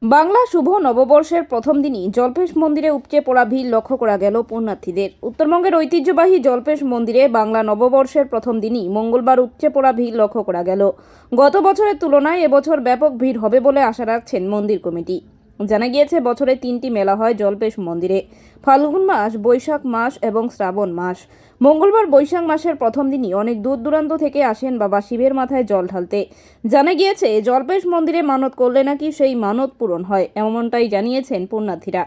বাংলা শুভ নববর্ষের প্রথম দিনই জল্পেশ মন্দিরে উপচে পড়া ভিড় লক্ষ্য করা গেল পুণ্যার্থীদের। উত্তরবঙ্গের ঐতিহ্যবাহী জল্পেশ মন্দিরে বাংলা নববর্ষের প্রথম দিনই মঙ্গলবার উপচে পড়া ভিড় লক্ষ্য করা গেল। গত বছরের তুলনায় এবছর ব্যাপক ভিড় হবে বলে আশা রাখছেন মন্দির কমিটি। জানা গিয়েছে, বছরে 3টি মেলা হয় জল্পেশ মন্দিরে: ফাল্গুন মাস, বৈশাখ মাস এবং শ্রাবণ মাস। মঙ্গলবার বৈশাখ মাসের প্রথম দিনই অনেক দূর দূরান্ত থেকে আসেন বাবা শিবের মাথায় জল ঢালতে। জানা গিয়েছে, জল্পেশ মন্দিরে মানত করলে নাকি সেই মানত পূরণ হয়, এমনটাই জানিয়েছেন পুণ্যার্থীরা।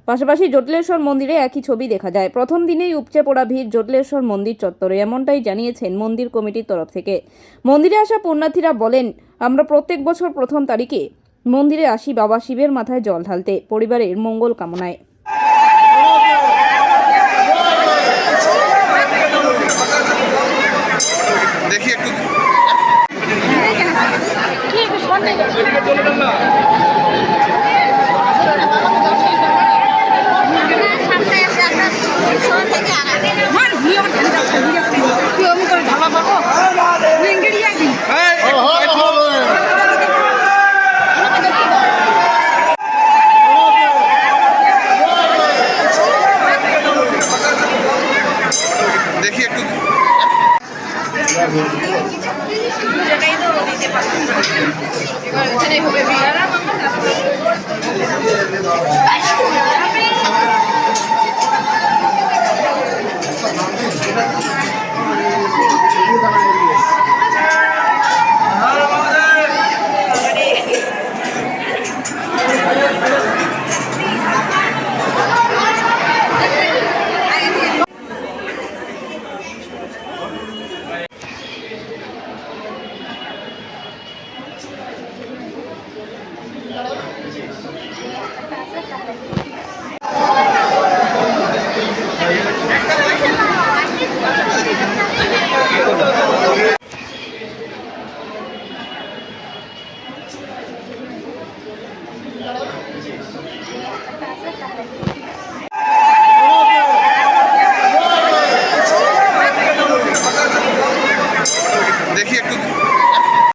পাশাপাশি জটিলেশ্বর মন্দিরে একই ছবি দেখা যায়। প্রথম দিনেই উপচে পড়া ভিড় জটিলেশ্বর মন্দির চত্বরে, এমনটাই জানিয়েছেন মন্দির কমিটির তরফ থেকে। মন্দিরে আসা পুণ্যার্থীরা বলেন, আমরা প্রত্যেক বছর প্রথম তারিখে মন্দিরে আসি বাবা শিবের মাথায় জল ঢালতে, পরিবারের মঙ্গল কামনায়। দেখি একটু দেখি একটু সেটাই তো দিতে পারছি এবার এখানে হবে